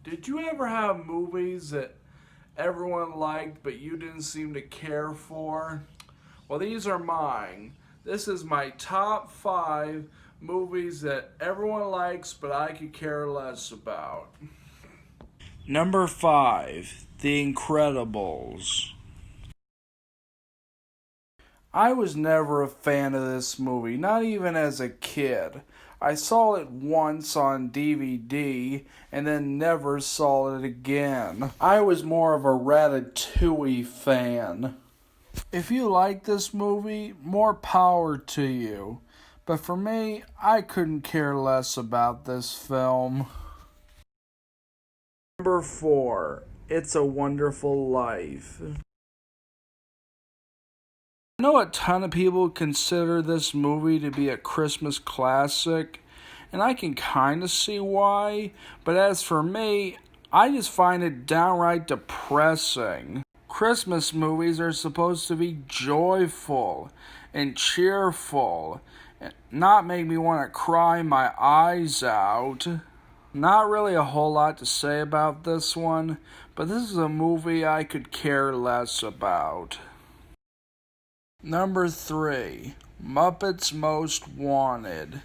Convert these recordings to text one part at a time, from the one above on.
Did you ever have movies that everyone liked but you didn't seem to care for? Well, these are mine. This is my top 5 movies that everyone likes but I could care less about. Number 5, The Incredibles. I was never a fan of this movie, not even as a kid. I saw it once on DVD and then never saw it again. I was more of a Ratatouille fan. If you like this movie, more power to you. But for me, I couldn't care less about this film. Number 4, It's a Wonderful Life. I know a ton of people consider this movie to be a Christmas classic, and I can kind of see why, but as for me, I just find it downright depressing. Christmas movies are supposed to be joyful and cheerful, and not make me want to cry my eyes out. Not really a whole lot to say about this one, but this is a movie I could care less about. Number 3, Muppets Most Wanted.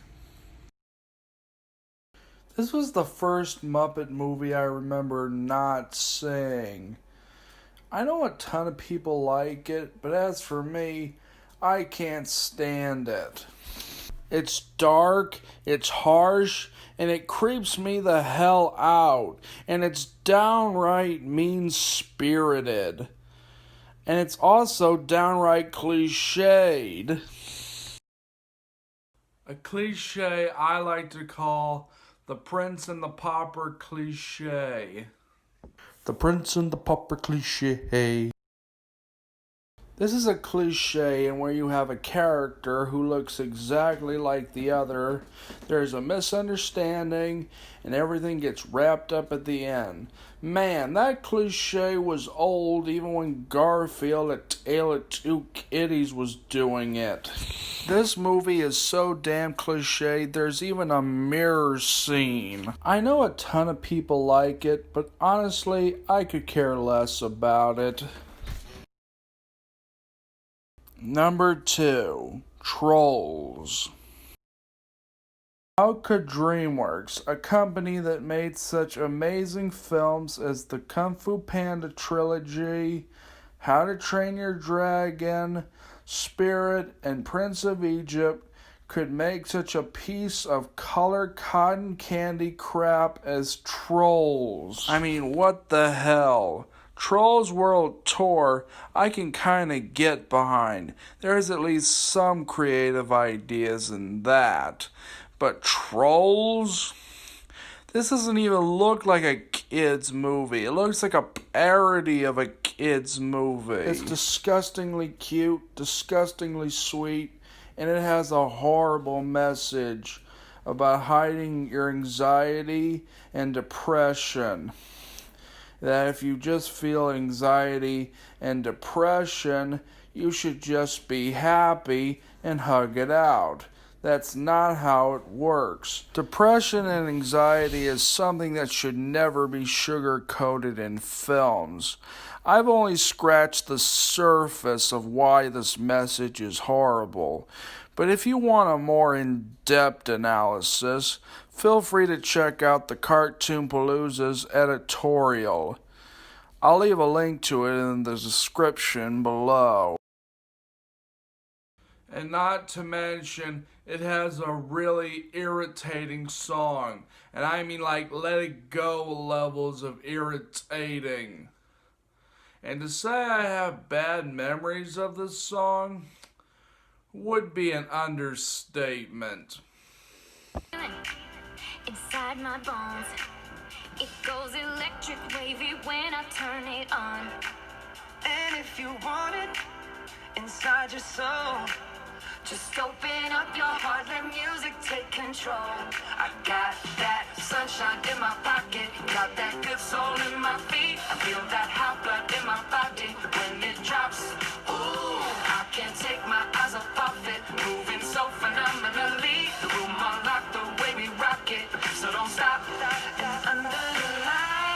This was the first Muppet movie I remember not seeing. I know a ton of people like it, but as for me, I can't stand it. It's dark, it's harsh, and it creeps me the hell out, and it's downright mean-spirited. And it's also downright cliched. A cliche I like to call the Prince and the Pauper cliche. The Prince and the Pauper cliche. This is a cliche in where you have a character who looks exactly like the other. There's a misunderstanding and everything gets wrapped up at the end. Man, that cliche was old even when Garfield at Tale of Two Kitties was doing it. This movie is so damn cliche, there's even a mirror scene. I know a ton of people like it, but honestly, I could care less about it. Number 2, Trolls. How could DreamWorks, a company that made such amazing films as the Kung Fu Panda trilogy, How to Train Your Dragon, Spirit, and Prince of Egypt, could make such a piece of color cotton candy crap as Trolls? I mean, what the hell? Trolls World Tour, I can kinda get behind. There's at least some creative ideas in that. But Trolls? This doesn't even look like a kid's movie. It looks like a parody of a kid's movie. It's disgustingly cute, disgustingly sweet, and it has a horrible message about hiding your anxiety and depression. That if you just feel anxiety and depression, you should just be happy and hug it out. That's not how it works. Depression and anxiety is something that should never be sugar-coated in films. I've only scratched the surface of why this message is horrible. But if you want a more in-depth analysis, feel free to check out the Cartoon Palooza's editorial. I'll leave a link to it in the description below. And not to mention, it has a really irritating song. And I mean like let it go levels of irritating. And to say I have bad memories of this song would be an understatement. Inside my bones, it goes electric wavy when I turn it on. And if you want it inside your soul, Just open up your heart, let music take control. I got that sunshine in my pocket, got that good soul in my feet. I feel that hot blood in my body when it drops. Ooh, I can't take my eyes off it, moving so phenomenally. The room unlocked the way we rock it, so don't stop. And under the light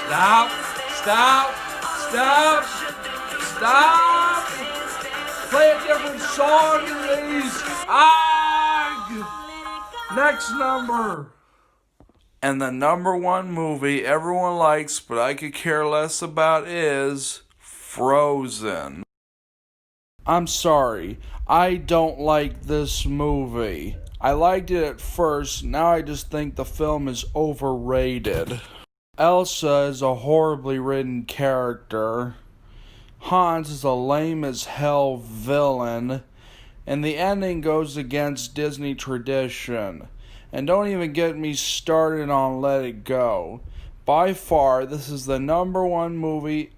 Stop! Stop! Stop! Stop! Play a different song than these! Next number! And the number one movie everyone likes but I could care less about is Frozen. I'm sorry, I don't like this movie. I liked it at first, now I just think the film is overrated. Elsa is a horribly written character. Hans is a lame as hell villain. And the ending goes against Disney tradition. And don't even get me started on Let It Go. By far, this is the number one movie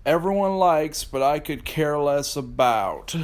everyone likes, but I could care less about.